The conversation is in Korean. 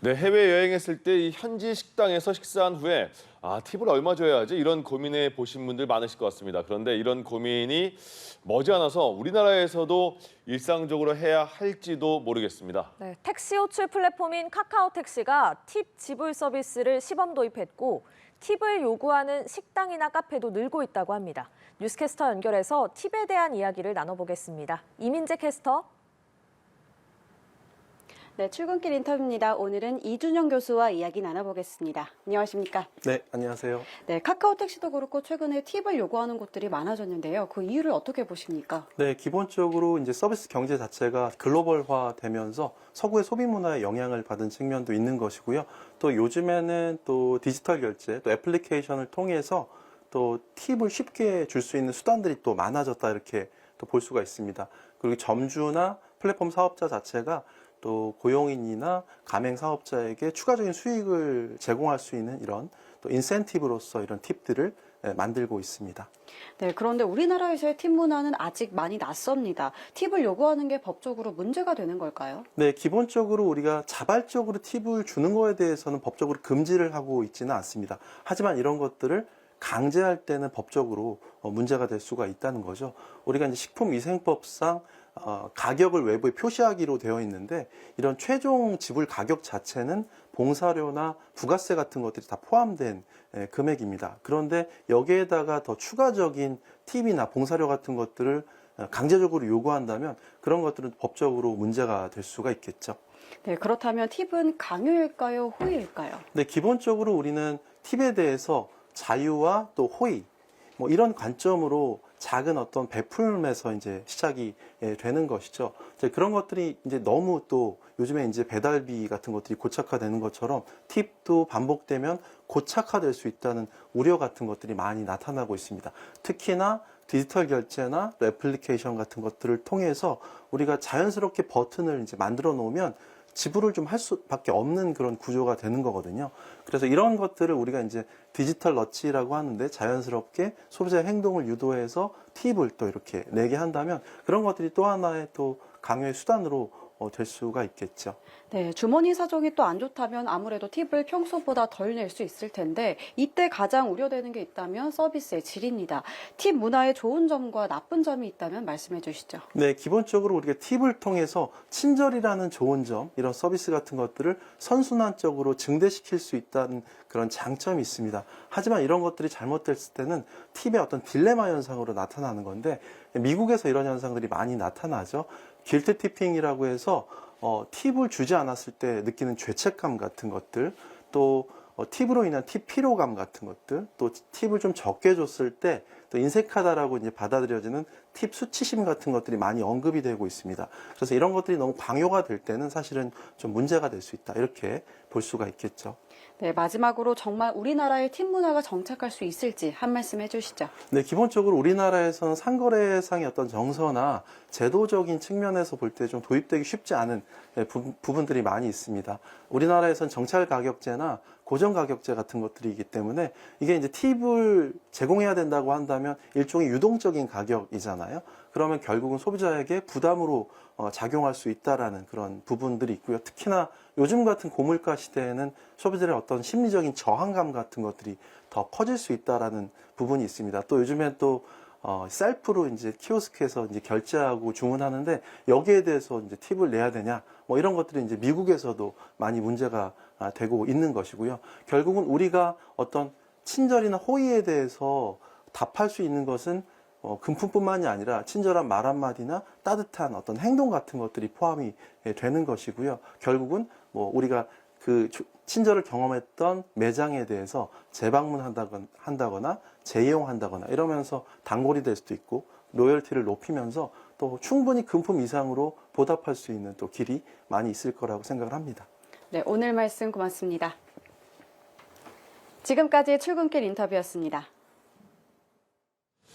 네, 해외여행했을 때 이 현지 식당에서 식사한 후에 팁을 얼마 줘야지 이런 고민해 보신 분들 많으실 것 같습니다. 그런데 이런 고민이 머지않아서 우리나라에서도 일상적으로 해야 할지도 모르겠습니다. 네, 택시 호출 플랫폼인 카카오택시가 팁 지불 서비스를 시범 도입했고 팁을 요구하는 식당이나 카페도 늘고 있다고 합니다. 뉴스캐스터 연결해서 팁에 대한 이야기를 나눠보겠습니다. 이민재 캐스터. 네, 출근길 인터뷰입니다. 오늘은 이준영 교수와 이야기 나눠보겠습니다. 안녕하십니까? 네, 안녕하세요. 네, 카카오택시도 그렇고 최근에 팁을 요구하는 곳들이 많아졌는데요. 그 이유를 어떻게 보십니까? 네, 기본적으로 이제 서비스 경제 자체가 글로벌화 되면서 서구의 소비 문화에 영향을 받은 측면도 있는 것이고요. 또 요즘에는 또 디지털 결제, 또 애플리케이션을 통해서 또 팁을 쉽게 줄 수 있는 수단들이 또 많아졌다 이렇게 또 볼 수가 있습니다. 그리고 점주나 플랫폼 사업자 자체가 또 고용인이나 가맹 사업자에게 추가적인 수익을 제공할 수 있는 이런 또 인센티브로서 이런 팁들을 만들고 있습니다. 네, 그런데 우리나라에서의 팁 문화는 아직 많이 낯섭니다. 팁을 요구하는 게 법적으로 문제가 되는 걸까요? 네, 기본적으로 우리가 자발적으로 팁을 주는 거에 대해서는 법적으로 금지를 하고 있지는 않습니다. 하지만 이런 것들을 강제할 때는 법적으로 문제가 될 수가 있다는 거죠. 우리가 이제 식품위생법상 가격을 외부에 표시하기로 되어 있는데 이런 최종 지불 가격 자체는 봉사료나 부가세 같은 것들이 다 포함된 금액입니다. 그런데 여기에다가 더 추가적인 팁이나 봉사료 같은 것들을 강제적으로 요구한다면 그런 것들은 법적으로 문제가 될 수가 있겠죠. 네, 그렇다면 팁은 강요일까요? 호의일까요? 네, 기본적으로 우리는 팁에 대해서 자유와 또 호의, 뭐 이런 관점으로 작은 어떤 베풀면서 이제 시작이 되는 것이죠. 이제 그런 것들이 이제 너무 또 요즘에 이제 배달비 같은 것들이 고착화되는 것처럼 팁도 반복되면 고착화될 수 있다는 우려 같은 것들이 많이 나타나고 있습니다. 특히나 디지털 결제나 또 애플리케이션 같은 것들을 통해서 우리가 자연스럽게 버튼을 이제 만들어 놓으면 지불을 좀 할 수밖에 없는 그런 구조가 되는 거거든요. 그래서 이런 것들을 우리가 이제 디지털 너치라고 하는데 자연스럽게 소비자의 행동을 유도해서 팁을 또 이렇게 내게 한다면 그런 것들이 또 하나의 또 강요의 수단으로 될 수가 있겠죠. 네, 주머니 사정이 또 안 좋다면 아무래도 팁을 평소보다 덜 낼 수 있을 텐데 이때 가장 우려되는 게 있다면 서비스의 질입니다. 팁 문화에 좋은 점과 나쁜 점이 있다면 말씀해 주시죠. 네, 기본적으로 우리가 팁을 통해서 친절이라는 좋은 점, 이런 서비스 같은 것들을 선순환적으로 증대시킬 수 있다는 그런 장점이 있습니다. 하지만 이런 것들이 잘못됐을 때는 팁의 어떤 딜레마 현상으로 나타나는 건데 미국에서 이런 현상들이 많이 나타나죠. 길트 티핑이라고 해서 팁을 주지 않았을 때 느끼는 죄책감 같은 것들, 또 팁으로 인한 팁 피로감 같은 것들, 또 팁을 좀 적게 줬을 때 또 인색하다라고 이제 받아들여지는 팁 수치심 같은 것들이 많이 언급이 되고 있습니다. 그래서 이런 것들이 너무 강요가 될 때는 사실은 좀 문제가 될 수 있다. 이렇게 볼 수가 있겠죠. 네, 마지막으로 정말 우리나라의 팁 문화가 정착할 수 있을지 한 말씀 해주시죠. 네, 기본적으로 우리나라에서는 상거래상의 어떤 정서나 제도적인 측면에서 볼 때 좀 도입되기 쉽지 않은 부분들이 많이 있습니다. 우리나라에서는 정찰 가격제나 고정 가격제 같은 것들이기 때문에 이게 이제 팁을 제공해야 된다고 한다면 일종의 유동적인 가격이잖아요. 그러면 결국은 소비자에게 부담으로 작용할 수 있다라는 그런 부분들이 있고요. 특히나 요즘 같은 고물가 시대에는 소비자의 어떤 심리적인 저항감 같은 것들이 더 커질 수 있다라는 부분이 있습니다. 또 요즘엔 또 셀프로 이제 키오스크에서 이제 결제하고 주문하는데 여기에 대해서 이제 팁을 내야 되냐 뭐 이런 것들이 이제 미국에서도 많이 문제가 되고 있는 것이고요. 결국은 우리가 어떤 친절이나 호의에 대해서 답할 수 있는 것은 금품뿐만이 아니라 친절한 말 한마디나 따뜻한 어떤 행동 같은 것들이 포함이 되는 것이고요. 결국은 뭐 우리가 그 친절을 경험했던 매장에 대해서 재방문한다거나 재이용한다거나 이러면서 단골이 될 수도 있고 로열티를 높이면서 또 충분히 금품 이상으로 보답할 수 있는 또 길이 많이 있을 거라고 생각을 합니다. 네, 오늘 말씀 고맙습니다. 지금까지 출근길 인터뷰였습니다.